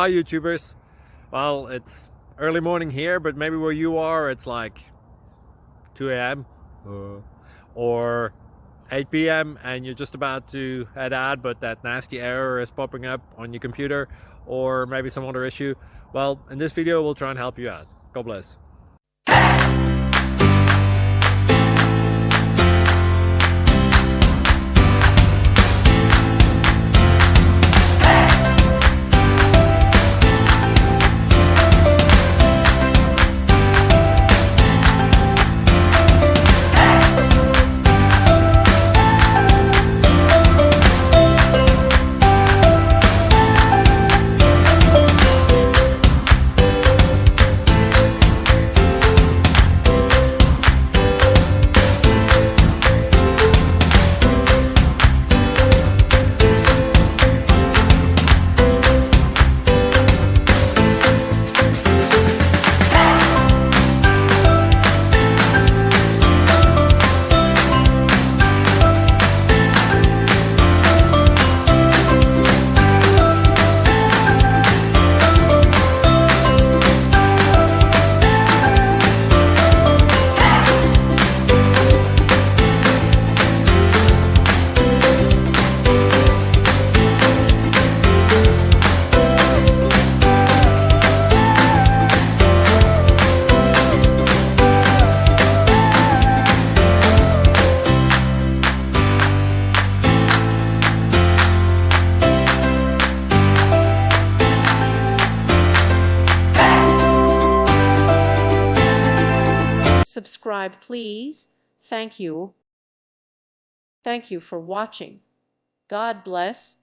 Hi YouTubers. Well, it's early morning here, but maybe where you are it's like 2 a.m. or 8 p.m. and you're just about to head out, but that nasty error is popping up on your computer, or maybe some other issue. Well, in this video we'll try and help you out. God bless. Subscribe, please. Thank you. Thank you for watching. God bless.